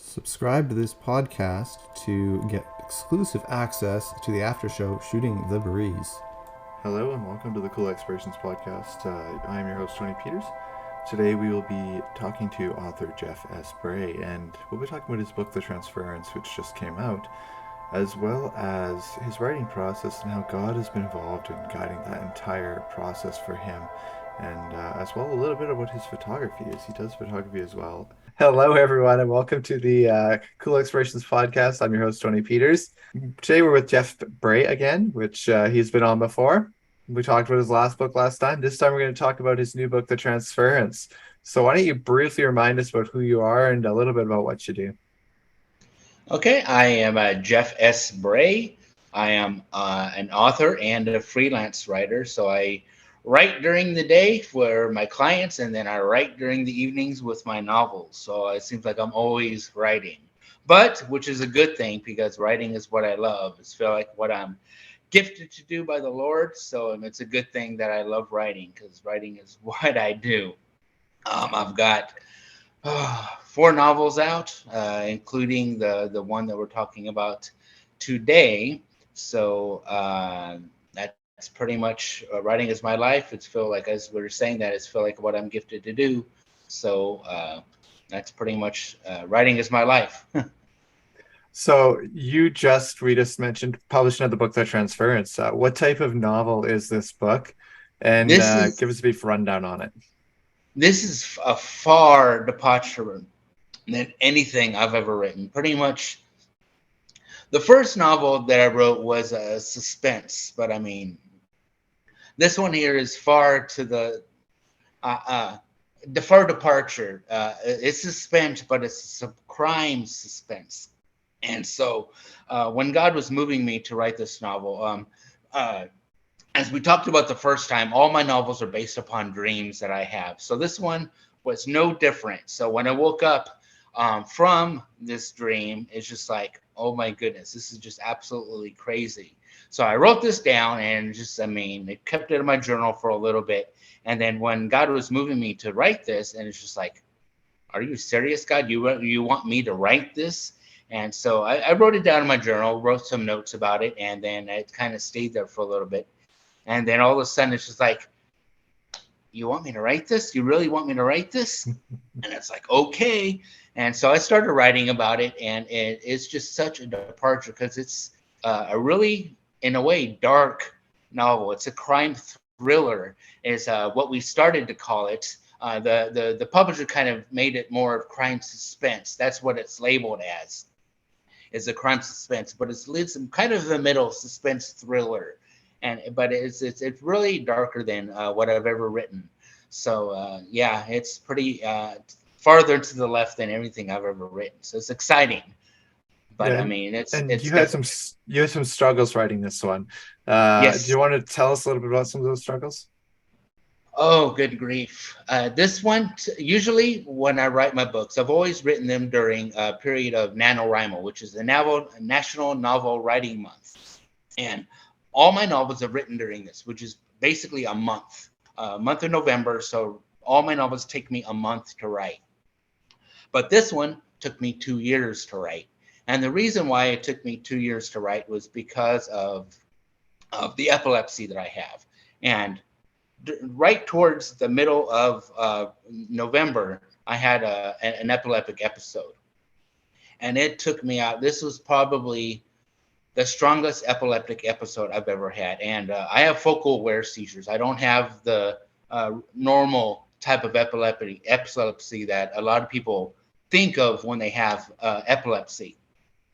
Subscribe to this podcast to get exclusive access to the after show Shooting the Breeze. Hello and welcome to the Cool Explorations podcast. I am your host, Tony Peters. Today we will be talking to author Jeff S. Bray, and we'll be talking about his book, The Transference, which just came out, as well as his writing process and how God has been involved in guiding that entire process for him, and as well a little bit about his photography, as he does photography as well. Hello, everyone, and welcome to the Cool Explorations podcast. I'm your host, Tony Peters. Today we're with Jeff Bray again, which he's been on before. We talked about his last book last time. This time we're going to talk about his new book, The Transference. So why don't you briefly remind us about who you are and a little bit about what you do? Okay, I am Jeff S. Bray. I am an author and a freelance writer. So I write during the day for my clients, and then I write during the evenings with my novels. So it seems like I'm always writing, but which is a good thing because writing is what I love. It's feel like what I'm gifted to do by the Lord. So it's a good thing that I love writing because writing is what I do. I've got 4 novels out, including the one that we're talking about today. So that's pretty much writing is my life. It's feel like, as we were saying, that it's feel like what I'm gifted to do. So that's pretty much writing is my life. So we just mentioned publishing of the book, The Transference. What type of novel is this book? And This is give us a brief rundown on it. this is a far departure than anything I've ever written. Pretty much, the first novel that I wrote was a suspense, but I mean, this one here is far to the far departure. It's suspense, but it's a crime suspense. And so, when God was moving me to write this novel, as we talked about the first time, all my novels are based upon dreams that I have. So this one was no different. So when I woke up from this dream, it's just like, oh my goodness, this is just absolutely crazy. So I wrote this down and it kept it in my journal for a little bit. And then when God was moving me to write this, and it's just like, are you serious, God? You want me to write this? And so I wrote it down in my journal, wrote some notes about it, and then it kind of stayed there for a little bit. And then all of a sudden, it's just like, you want me to write this? You really want me to write this? And it's like, okay. And so I started writing about it, and it's just such a departure because it's a really, in a way, dark novel. It's a crime thriller, is what we started to call it. The publisher kind of made it more of crime suspense. That's what it's labeled as, is a crime suspense, but it's kind of the middle suspense thriller. But it's really darker than what I've ever written. So yeah, it's pretty farther to the left than everything I've ever written. So it's exciting. But Yeah, I mean, it's you had some struggles writing this one. Do yes. you want to tell us a little bit about some of those struggles? Oh, good grief. This one, usually when I write my books, I've always written them during a period of Nanowrimo, which is the National Novel Writing Month. And all my novels are written during this, which is basically a month of November. So all my novels take me a month to write. But this one took me 2 years to write. And the reason why it took me 2 years to write was because of the epilepsy that I have. And right towards the middle of November, I had an epileptic episode. And it took me out. This was probably the strongest epileptic episode I've ever had. And I have focal aware seizures. I don't have the normal type of epilepsy that a lot of people think of when they have epilepsy.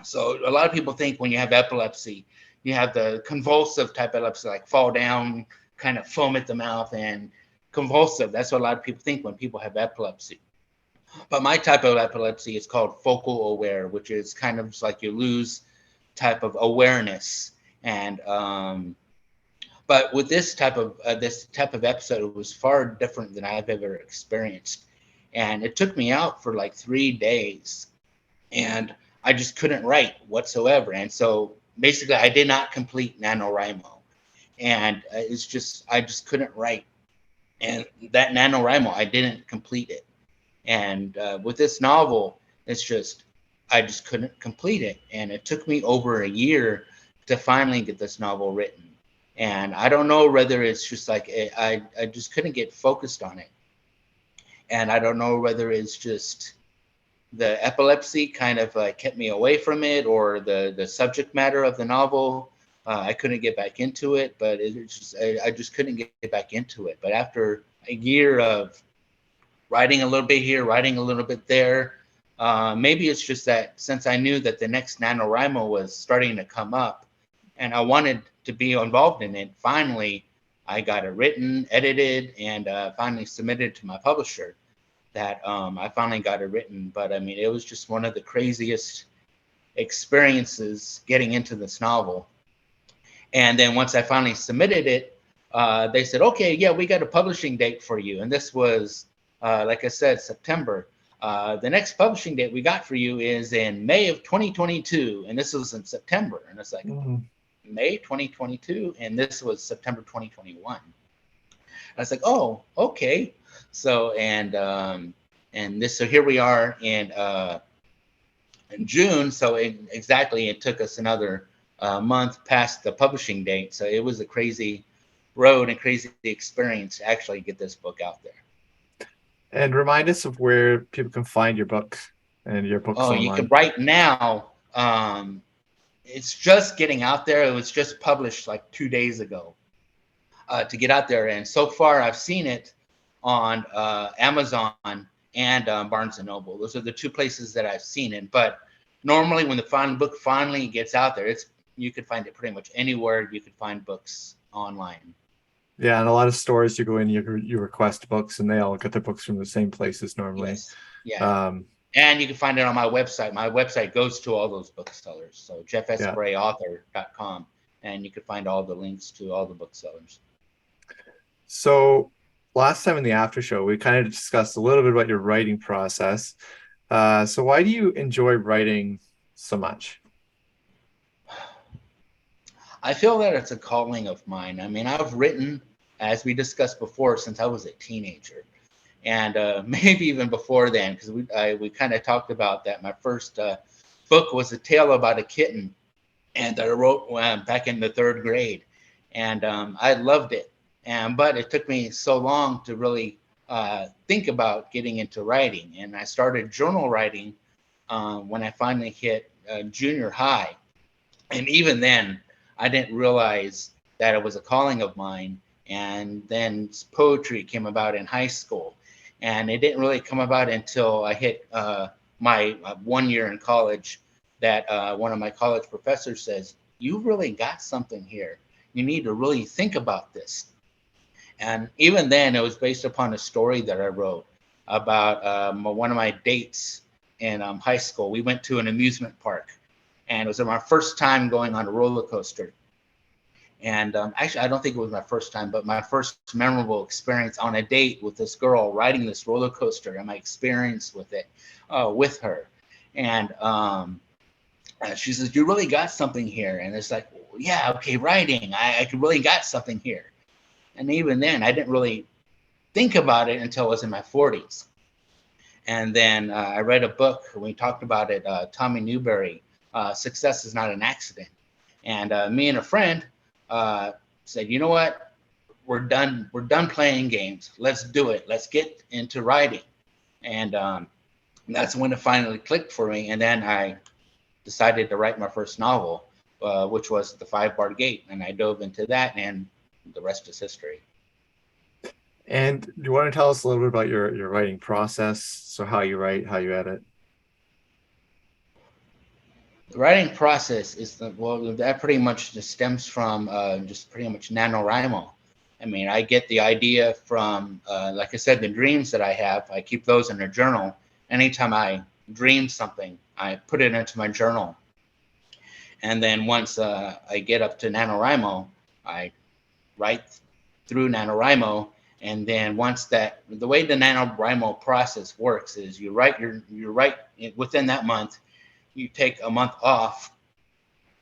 So a lot of people think when you have epilepsy, you have the convulsive type of epilepsy, like fall down, kind of foam at the mouth, and convulsive. That's what a lot of people think when people have epilepsy. But my type of epilepsy is called focal aware, which is kind of like you lose type of awareness. And but with this type of episode, it was far different than I've ever experienced. And it took me out for like 3 days, and I just couldn't write whatsoever. And so basically I did not complete NaNoWriMo, and I just couldn't write. And that NaNoWriMo, I didn't complete it. And with this novel, it's just I just couldn't complete it. And it took me over a year to finally get this novel written. And I don't know whether it's just like I just couldn't get focused on it. And I don't know whether it's just the epilepsy kind of kept me away from it, or the subject matter of the novel. I couldn't get back into it, but I just couldn't get back into it. But after a year of writing a little bit here, writing a little bit there, maybe it's just that since I knew that the next NaNoWriMo was starting to come up and I wanted to be involved in it, finally I got it written, edited, and finally submitted to my publisher. That I finally got it written. But I mean, it was just one of the craziest experiences getting into this novel. And then once I finally submitted it, they said, okay, yeah, we got a publishing date for you. And this was, like I said, September. The next publishing date we got for you is in May of 2022. And this was in September. And it's like, May 2022. And this was September 2021. I was like, oh, okay. So so here we are in June. So it took us another month past the publishing date. So it was a crazy road and crazy experience to actually get this book out there. And remind us of where people can find your books and your books online. You can right now. It's just getting out there. It was just published like 2 days ago. To get out there, and so far I've seen it on Amazon and Barnes and Noble. Those are the two places that I've seen it. But normally, when the final book finally gets out there, you can find it pretty much anywhere you can find books online. Yeah, and a lot of stores you go in, you request books, and they all get their books from the same places normally. Yes. Yeah. And you can find it on my website. My website goes to all those booksellers. So jeffsbrayauthor.com, and you can find all the links to all the booksellers. So last time in the after show, we kind of discussed a little bit about your writing process. So why do you enjoy writing so much? I feel that it's a calling of mine. I mean, I've written, as we discussed before, since I was a teenager, and maybe even before then, because we kind of talked about that. My first book was a tale about a kitten, and I wrote back in the 3rd grade, and I loved it. But it took me so long to really think about getting into writing. And I started journal writing when I finally hit junior high. And even then, I didn't realize that it was a calling of mine. And then poetry came about in high school. And it didn't really come about until I hit my 1 year in college, that one of my college professors says, "You really got something here. You need to really think about this." And even then, it was based upon a story that I wrote about one of my dates in high school. We went to an amusement park, and it was my first time going on a roller coaster. And actually, I don't think it was my first time, but my first memorable experience on a date with this girl riding this roller coaster, and my experience with it with her. And she says, "You really got something here." And it's like, yeah, okay, writing. I really got something here. And even then, I didn't really think about it until I was in my 40s. And then I read a book, we talked about it, Tommy Newberry, Success is Not an Accident. And me and a friend said, you know what, we're done playing games. Let's do it. Let's get into writing. And that's when it finally clicked for me. And then I decided to write my first novel, which was The 5-Bar Gate. And I dove into that, and the rest is history. And do you want to tell us a little bit about your writing process? So how you write, how you edit? The writing process is that pretty much just stems from just pretty much NaNoWrimo. I mean, I get the idea from, like I said, the dreams that I have. I keep those in a journal. Anytime I dream something, I put it into my journal. And then once I get up to NaNoWrimo, I write through NaNoWrimo. And then once the way the NaNoWrimo process works is you write within that month, you take a month off,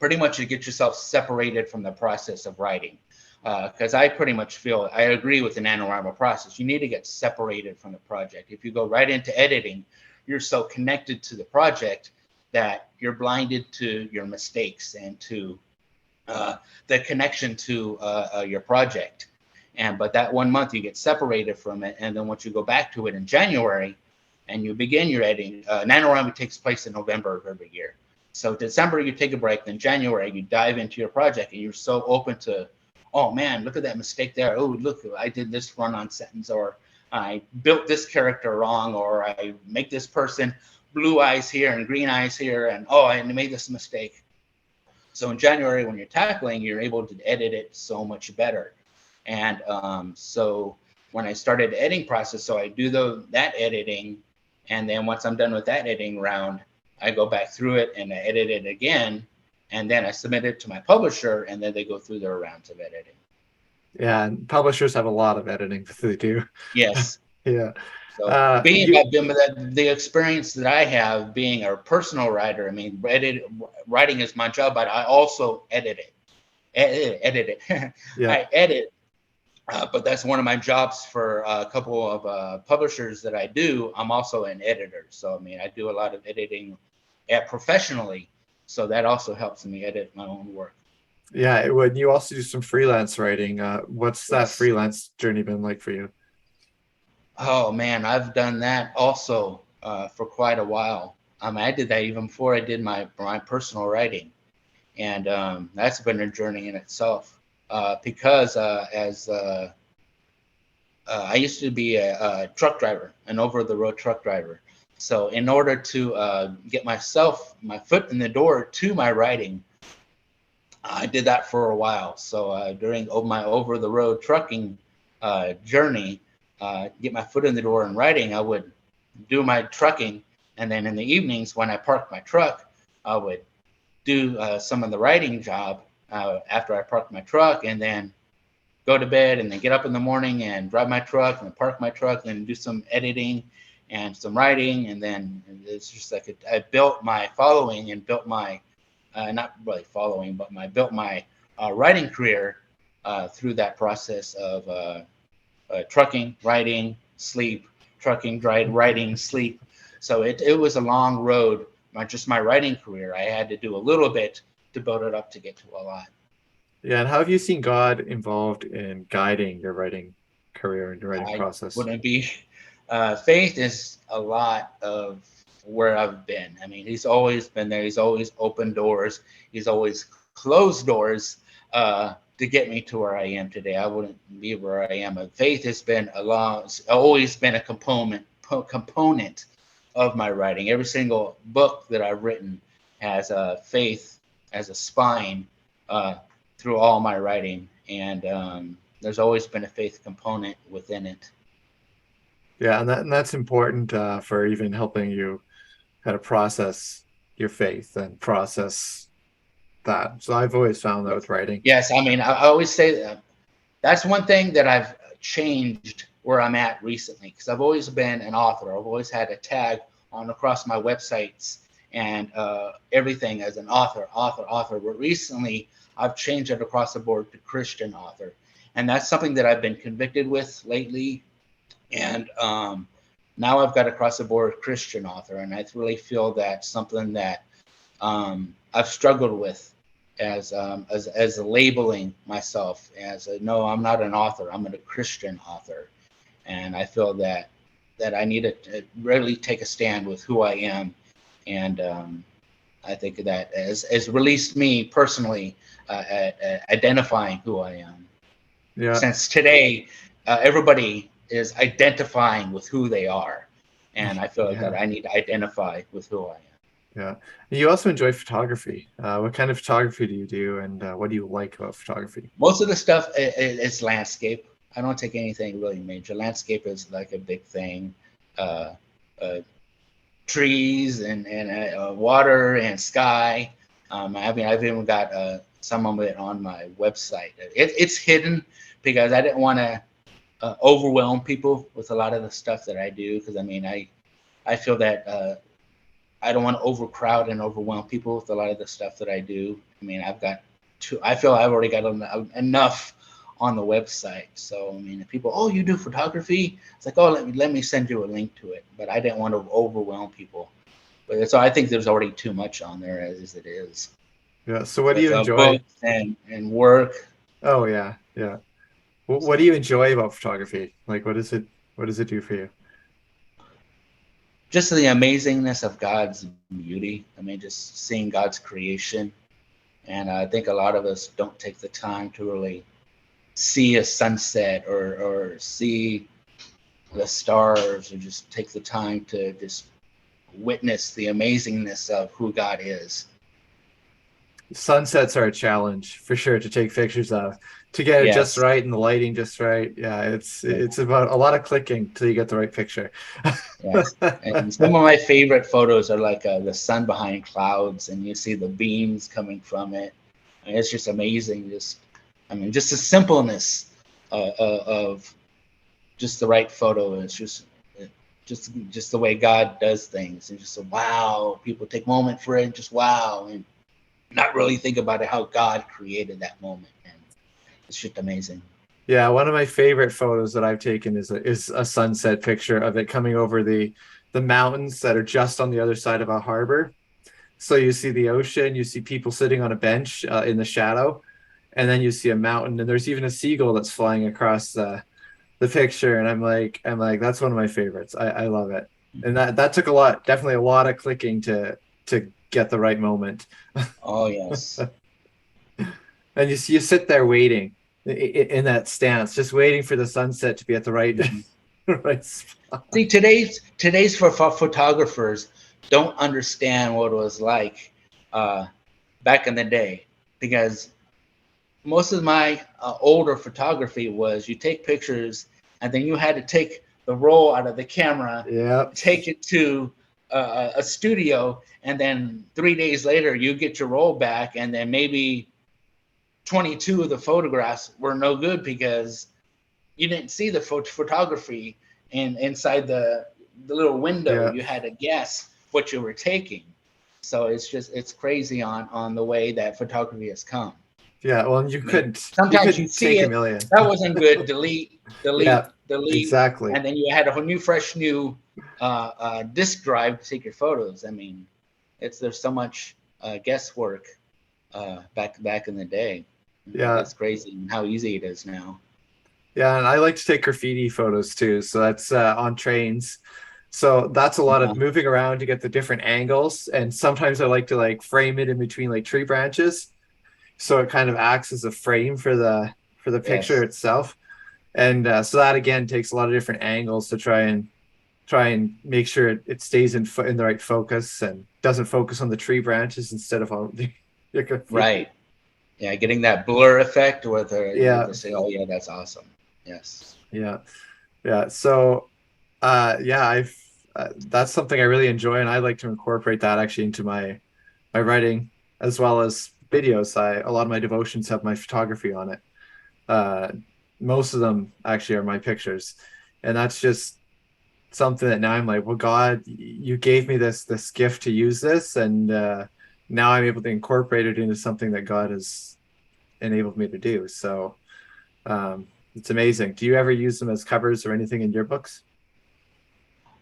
pretty much to get yourself separated from the process of writing. Because I pretty much feel, I agree with the NaNoWrimo process. You need to get separated from the project. If you go right into editing, you're so connected to the project that you're blinded to your mistakes and to the connection to your project. But that 1 month you get separated from it, and then once you go back to it in January and you begin your editing, NaNoWriMo takes place in November of every year. So December you take a break, then January you dive into your project, and you're so open to, oh man, look at that mistake there. Oh, look, I did this run-on sentence, or I built this character wrong, or I make this person blue eyes here and green eyes here, and oh, I made this mistake. So in January, when you're tackling, you're able to edit it so much better. And so when I started the editing process, so I do that editing, and then once I'm done with that editing round, I go back through it and I edit it again, and then I submit it to my publisher, and then they go through their rounds of editing. Yeah, and publishers have a lot of editing that they do. Yes. Yeah. So the experience that I have being a personal writer, I mean, writing is my job, but I also edit it. Yeah. I edit, but that's one of my jobs for a couple of publishers that I do. I'm also an editor. So, I mean, I do a lot of editing professionally. So that also helps me edit my own work. Yeah, when you also do some freelance writing, what's that Yes. freelance journey been like for you? Oh man, I've done that also for quite a while. I did that even before I did my personal writing, and that's been a journey in itself. Because I used to be a truck driver, an over-the-road truck driver. So in order to get my foot in the door to my writing, I did that for a while. So during my over-the-road trucking journey, get my foot in the door in writing, I would do my trucking, and then in the evenings when I parked my truck, I would do some of the writing job after I parked my truck, and then go to bed, and then get up in the morning and drive my truck and park my truck and do some editing and some writing. And then it's just like I built my following and built my not really following, but built my writing career through that process of trucking, writing, sleep, trucking, writing, sleep. So it was a long road, not just my writing career. I had to do a little bit to build it up to get to a lot. Yeah, and how have you seen God involved in guiding your writing career and your writing process? Wouldn't be. Faith is a lot of where I've been. I mean, he's always been there. He's always opened doors. He's always closed doors to get me to where I am today. I wouldn't be where I am. But faith has been always been a component of my writing. Every single book that I've written has faith as a spine through all my writing, and there's always been a faith component within it. Yeah, and that's important for even helping you kind of process your faith and process that. So I've always found that with writing. Yes, I mean, I always say that's one thing that I've changed where I'm at recently, because I've always been an author. I've always had a tag on across my websites and everything as an author. But recently, I've changed it across the board to Christian author, and that's something that I've been convicted with lately. And now I've got across the board Christian author, and I really feel that's something that I've struggled with as labeling myself as no, I'm not an author. I'm a Christian author, and I feel that I need to really take a stand with who I am, and I think that has released me personally at identifying who I am. Yeah. Since today, everybody is identifying with who they are, and I feel like that I need to identify with who I am. Yeah. You also enjoy photography. What kind of photography do you do, and what do you like about photography? Most of the stuff is landscape. I don't take anything really major. Landscape is like a big thing. Trees and water and sky. I mean, I've even got some of it on my website. It's hidden because I didn't want to overwhelm people with a lot of the stuff that I do. Because I mean, I feel that I don't want to overcrowd and overwhelm people with a lot of the stuff that I do. I mean, I feel I've already got enough on the website. So, I mean, if people, oh, you do photography? It's like, oh, let me send you a link to it. But I didn't want to overwhelm people But so I think there's already too much on there as it is. Yeah. So what do With you enjoy? books and work. Oh yeah, yeah. What do you enjoy about photography? Like, what does it do for you? Just the amazingness of God's beauty. I mean, just seeing God's creation. And I think a lot of us don't take the time to really see a sunset or see the stars, or just take the time to just witness the amazingness of who God is. Sunsets are a challenge for sure to take pictures of, to get it just Yes. right and the lighting just right. Yeah, it's about a lot of clicking till you get the right picture. Yes. And some of my favorite photos are like the sun behind clouds, and you see the beams coming from it. And it's just amazing. Just the simpleness of just the right photo. It's just the way God does things. And just wow, people take moment for it. Just wow, and not really think about it, how God created that moment. And it's just amazing. Yeah, one of my favorite photos that I've taken is a sunset picture of it coming over the mountains that are just on the other side of a harbor. So you see the ocean, you see people sitting on a bench in the shadow, and then you see a mountain, and there's even a seagull that's flying across the picture. And I'm like, that's one of my favorites. I love it. And that took definitely a lot of clicking to get the right moment. Oh yes. And you sit there waiting in that stance, just waiting for the sunset to be at the right Mhm. right spot. See, today's photographers don't understand what it was like uh, back in the day, because most of my older photography was you take pictures and then you had to take the roll out of the camera, Yeah, take it to a studio, and then 3 days later you get your roll back, and then maybe 22 of the photographs were no good because you didn't see the photography inside the little window. yeah, You had to guess what you were taking. So it's crazy on the way that photography has come. yeah. Well, I mean, you sometimes you couldn't see take a it, million. that wasn't good, delete, delete, Yeah, delete, exactly. and then you had a new fresh new disk drive to take your photos. I mean, there's so much guesswork back in the day. Yeah, It's crazy how easy it is now. yeah. And I like to take graffiti photos too. So that's on trains. So that's a lot of Uh, moving around to get the different angles. And sometimes I like to like frame it in between like tree branches, so it kind of acts as a frame for the picture yes. itself. And so that again takes a lot of different angles to try and make sure it stays in the right focus and doesn't focus on the tree branches instead of on the graffiti. Right. Yeah, getting that blur effect with her, you Yeah, just say, "Oh yeah, that's awesome." Yes. yeah, yeah. So yeah, I've that's something I really enjoy, and I like to incorporate that actually into my writing as well as videos. A lot of my devotions have my photography on it. Uh, Most of them actually are my pictures, and that's just something that now I'm like, well, God, you gave me this gift to use this, and now I'm able to incorporate it into something that God has enabled me to do. So it's amazing. Do you ever use them as covers or anything in your books?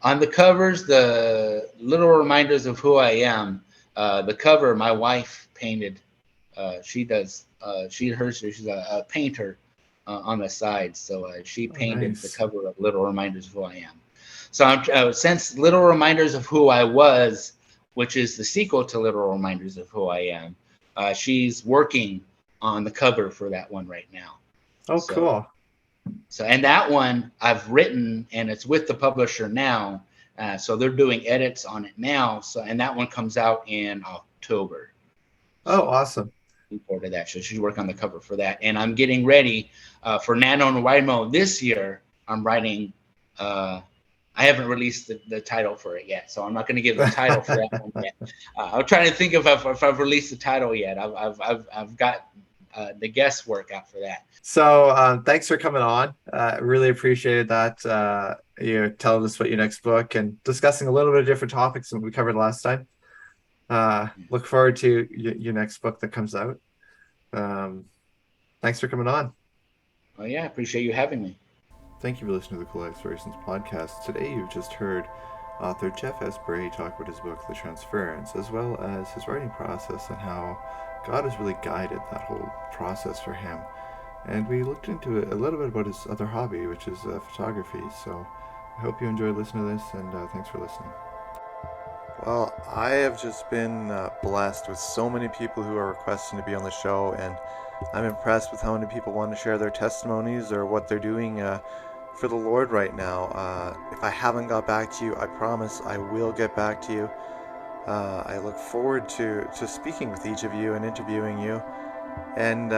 On the covers, the little reminders of who I am. The cover, my wife painted. She does. She's a painter on the side, so she Oh, painted the nice. cover of Little Reminders of Who I Am. So since Little Reminders of Who I Was, which is the sequel to Little Reminders of Who I Am, she's working on the cover for that one right now. Oh, So cool. and that one I've written, and it's with the publisher now. So they're doing edits on it now. So and that one comes out in October. Oh, So awesome. looking forward to that. So she's working on the cover for that, and I'm getting ready for Nanowrimo this year. I'm writing. I haven't released the title for it yet, so I'm not going to give the title for that one yet. I'm trying to think if I've released the title yet. I've got the guesswork out for that. So thanks for coming on. Really appreciated that. You telling us about your next book and discussing a little bit of different topics than we covered last time. Look forward to your next book that comes out. Um, Thanks for coming on. Oh yeah, I appreciate you having me. Thank you for listening to the Cool Explorations podcast. Today you've just heard author Jeff S. Bray talked about his book, The Transference, as well as his writing process and how God has really guided that whole process for him. And we looked into it a little bit about his other hobby, which is photography. So I hope you enjoyed listening to this, and thanks for listening. Well, I have just been blessed with so many people who are requesting to be on the show, and I'm impressed with how many people want to share their testimonies or what they're doing for the Lord right now. If I haven't got back to you, I promise I will get back to you. I look forward to speaking with each of you and interviewing you, and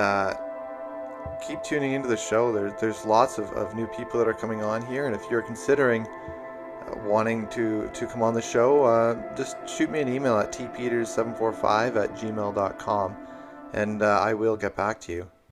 keep tuning into the show. There's lots of new people that are coming on here, and if you're considering wanting to come on the show, just shoot me an email at tpeters745@gmail.com, and I will get back to you.